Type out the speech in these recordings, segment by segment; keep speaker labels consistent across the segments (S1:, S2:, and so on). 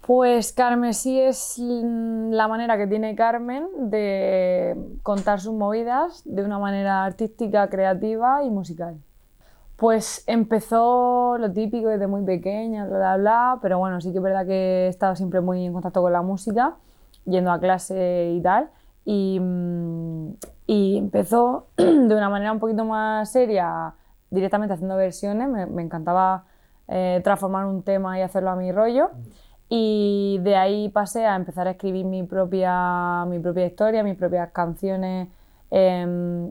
S1: Pues Carmesí es la manera que tiene Carmen de contar sus movidas de una manera artística, creativa y musical. Pues empezó lo típico desde muy pequeña, bla, bla, bla, pero bueno, sí que es verdad que he estado siempre muy en contacto con la música, yendo a clase y tal, y, y empezó de una manera un poquito más seria, directamente haciendo versiones, me encantaba transformar un tema y hacerlo a mi rollo, y de ahí pasé a empezar a escribir mi propia historia, mis propias canciones,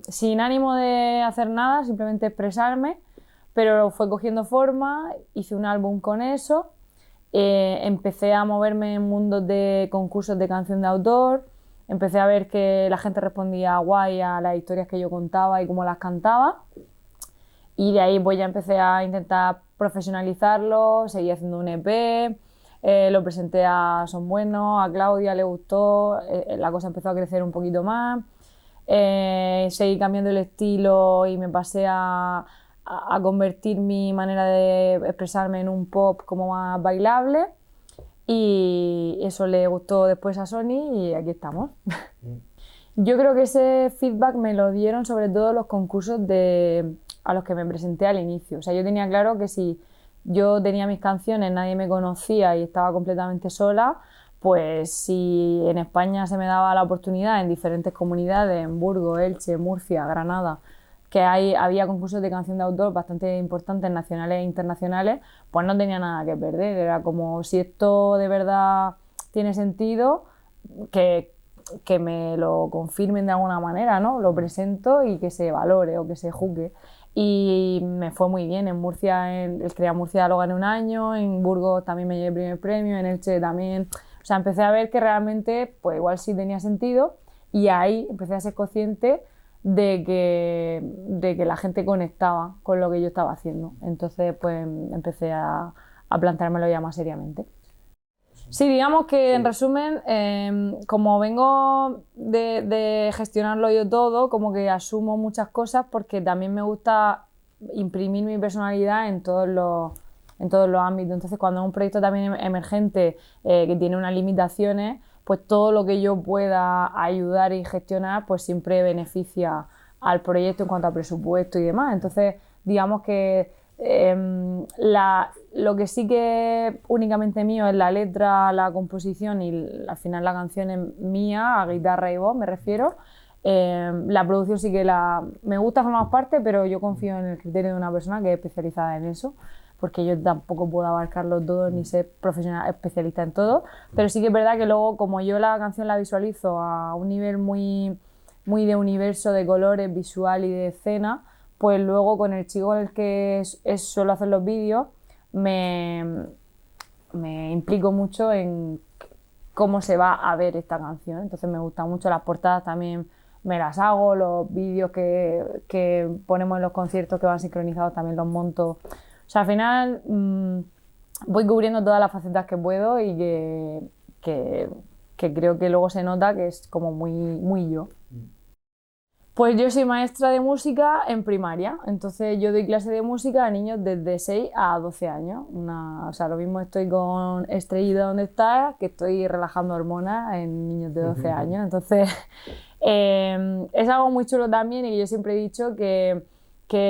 S1: sin ánimo de hacer nada, simplemente expresarme, pero fue cogiendo forma, hice un álbum con eso, empecé a moverme en mundos de concursos de canción de autor, empecé a ver que la gente respondía guay a las historias que yo contaba y cómo las cantaba, y de ahí pues ya empecé a intentar profesionalizarlo, seguí haciendo un EP, lo presenté a Son Buenos, a Claudia le gustó, la cosa empezó a crecer un poquito más, seguí cambiando el estilo y me pasé a convertir mi manera de expresarme en un pop como más bailable, y eso le gustó después a Sony y aquí estamos. Yo creo que ese feedback me lo dieron sobre todo los concursos a los que me presenté al inicio. O sea, yo tenía claro que si yo tenía mis canciones, nadie me conocía y estaba completamente sola, pues si en España se me daba la oportunidad en diferentes comunidades, en Burgos, Elche, Murcia, Granada, que había concursos de canción de autor bastante importantes, nacionales e internacionales, pues no tenía nada que perder. Era como, si esto de verdad tiene sentido, que, que me lo confirmen de alguna manera, ¿no? Lo presento y que se valore o que se juzgue. Y me fue muy bien. En Murcia, el Crea Murcia lo gané un año, en Burgos también me llevé el primer premio, en Elche también. O sea, empecé a ver que realmente, pues igual sí tenía sentido, y ahí empecé a ser consciente de que la gente conectaba con lo que yo estaba haciendo. Entonces, pues empecé a planteármelo ya más seriamente. Sí, digamos que en resumen, como vengo de gestionarlo yo todo, como que asumo muchas cosas porque también me gusta imprimir mi personalidad en todos los ámbitos. Entonces, cuando es un proyecto también emergente, que tiene unas limitaciones, pues todo lo que yo pueda ayudar y gestionar, pues siempre beneficia al proyecto en cuanto a presupuesto y demás. Entonces, digamos que lo que sí que es únicamente mío es la letra, la composición, y al final la canción es mía, a guitarra y voz me refiero. La producción sí que me gusta formar parte, pero yo confío en el criterio de una persona que es especializada en eso, porque yo tampoco puedo abarcarlo todo ni ser profesional especialista en todo, pero sí que es verdad que luego, como yo la canción la visualizo a un nivel muy, muy de universo, de colores, visual y de escena, pues luego con el chico con el que suelo hacer los vídeos, me, me implico mucho en cómo se va a ver esta canción. Entonces me gustan mucho las portadas, también me las hago, los vídeos que ponemos en los conciertos que van sincronizados también los monto. O sea, al final voy cubriendo todas las facetas que puedo y que, que creo que luego se nota que es como muy, muy yo. Pues yo soy maestra de música en primaria, entonces yo doy clase de música a niños desde 6 a 12 años. O sea, lo mismo estoy con Estrellita donde está, que estoy relajando hormonas en niños de 12 años. Entonces, es algo muy chulo también, y yo siempre he dicho que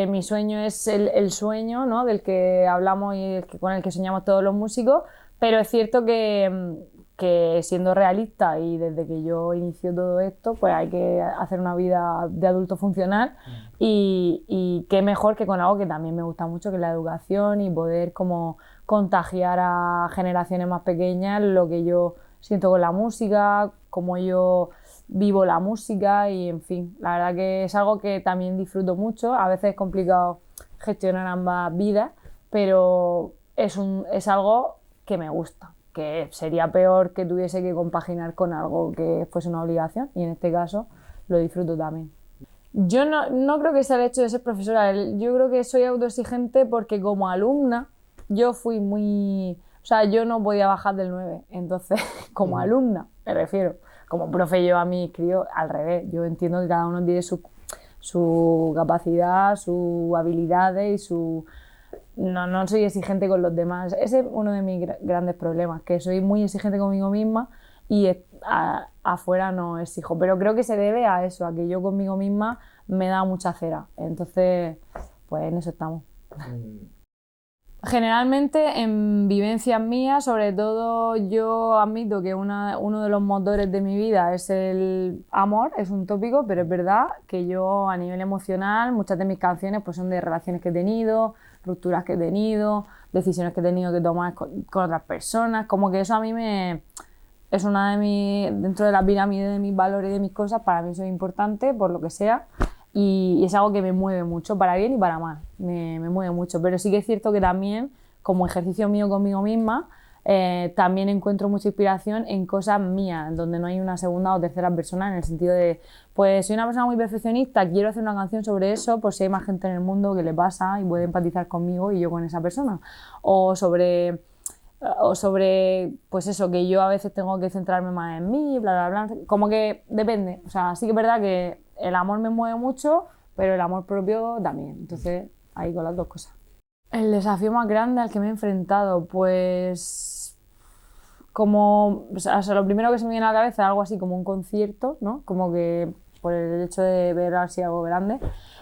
S1: mi sueño es el sueño, ¿no? Del que hablamos y con el que soñamos todos los músicos, pero es cierto que siendo realista, y desde que yo inicio todo esto, pues hay que hacer una vida de adulto funcional, y qué mejor que con algo que también me gusta mucho, que es la educación, y poder como contagiar a generaciones más pequeñas lo que yo siento con la música, cómo yo vivo la música, y en fin, la verdad que es algo que también disfruto mucho. A veces es complicado gestionar ambas vidas, pero es algo que me gusta, que sería peor que tuviese que compaginar con algo que fuese una obligación, y en este caso lo disfruto también. Yo no creo que sea el hecho de ser profesora, yo creo que soy autoexigente porque como alumna yo fui muy... O sea, yo no podía bajar del 9, entonces como alumna, me refiero, como profe yo a mis críos al revés. Yo entiendo que cada uno tiene su capacidad, sus habilidades y no soy exigente con los demás. Ese es uno de mis grandes problemas, que soy muy exigente conmigo misma y afuera no exijo. Pero creo que se debe a eso, a que yo conmigo misma me da mucha cera. Entonces, pues en eso estamos. Generalmente en vivencias mías, sobre todo yo admito que uno de los motores de mi vida es el amor, es un tópico, pero es verdad que yo a nivel emocional, muchas de mis canciones pues son de relaciones que he tenido, rupturas que he tenido, decisiones que he tenido que tomar con otras personas, como que eso a mí es una de dentro de la pirámide de mis valores y de mis cosas, para mí eso es importante, por lo que sea. Y es algo que me mueve mucho, para bien y para mal, me mueve mucho. Pero sí que es cierto que también, como ejercicio mío conmigo misma, también encuentro mucha inspiración en cosas mías, donde no hay una segunda o tercera persona, en el sentido de, pues soy una persona muy perfeccionista, quiero hacer una canción sobre eso, pues si hay más gente en el mundo que le pasa y puede empatizar conmigo y yo con esa persona. O sobre, pues eso, que yo a veces tengo que centrarme más en mí, bla, bla, bla. Como que depende. O sea, sí que es verdad que el amor me mueve mucho, pero el amor propio también. Entonces, ahí con las dos cosas. El desafío más grande al que me he enfrentado, pues o sea, lo primero que se me viene a la cabeza es algo así como un concierto, ¿no? Como que por el hecho de ver así algo grande.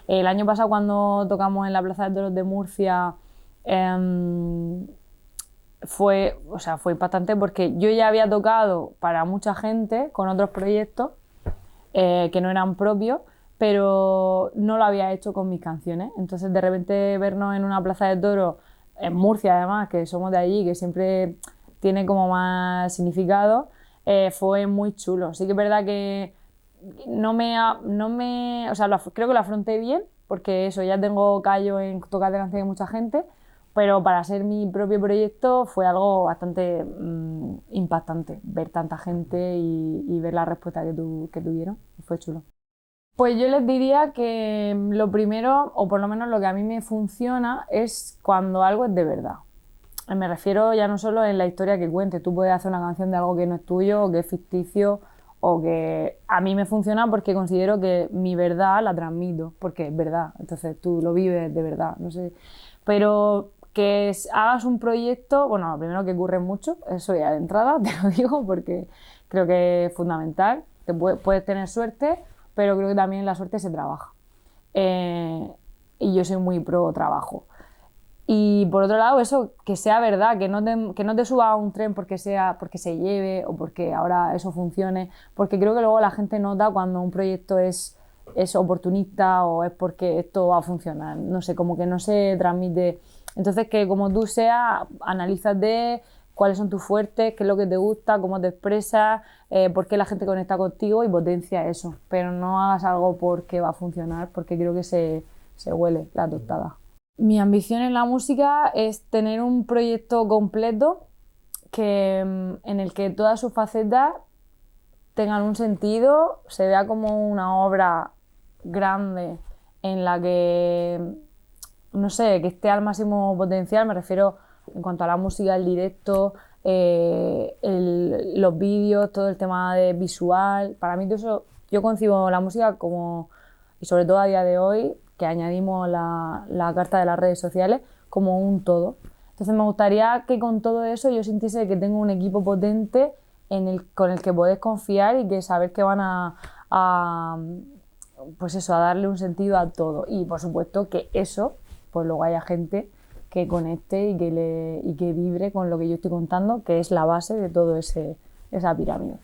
S1: El año pasado cuando tocamos en la Plaza de Toros de Murcia, fue impactante porque yo ya había tocado para mucha gente con otros proyectos que no eran propios, pero no lo había hecho con mis canciones. Entonces, de repente, vernos en una plaza de toros, en Murcia además, que somos de allí, que siempre tiene como más significado, fue muy chulo. Sí que es verdad que o sea, creo que lo afronté bien, porque eso, ya tengo callo en tocar de canciones de mucha gente, pero para ser mi propio proyecto fue algo bastante impactante, ver tanta gente y ver la respuesta que tuvieron. Fue chulo. Pues yo les diría que lo primero, o por lo menos lo que a mí me funciona, es cuando algo es de verdad. Me refiero ya no solo en la historia que cuente, tú puedes hacer una canción de algo que no es tuyo, o que es ficticio, o que a mí me funciona porque considero que mi verdad la transmito, porque es verdad, entonces tú lo vives de verdad, no sé. Pero que hagas un proyecto, bueno, lo primero que ocurre mucho, eso ya de entrada, te lo digo porque creo que es fundamental, puedes tener suerte, pero creo que también la suerte se trabaja. Eh, y yo soy muy pro trabajo. Y por otro lado, eso, que sea verdad, que no te suba a un tren porque se lleve o porque ahora eso funcione, porque creo que luego la gente nota cuando un proyecto es oportunista o es porque esto va a funcionar. No sé, como que no se transmite. Entonces, que como tú seas, analízate cuáles son tus fuertes, qué es lo que te gusta, cómo te expresas, por qué la gente conecta contigo y potencia eso. Pero no hagas algo porque va a funcionar, porque creo que se huele la tostada. Mi ambición en la música es tener un proyecto completo en el que todas sus facetas tengan un sentido, se vea como una obra grande en la que, no sé, que esté al máximo potencial, me refiero en cuanto a la música, el directo, los vídeos, todo el tema de visual. Para mí todo eso, yo concibo la música como, y sobre todo a día de hoy, que añadimos la carta de las redes sociales, como un todo. Entonces me gustaría que con todo eso yo sintiese que tengo un equipo potente con el que podés confiar y que saber que van pues eso, a darle un sentido a todo. Y por supuesto que eso, pues luego haya gente que conecte y que vibre con lo que yo estoy contando, que es la base de todo esa pirámide.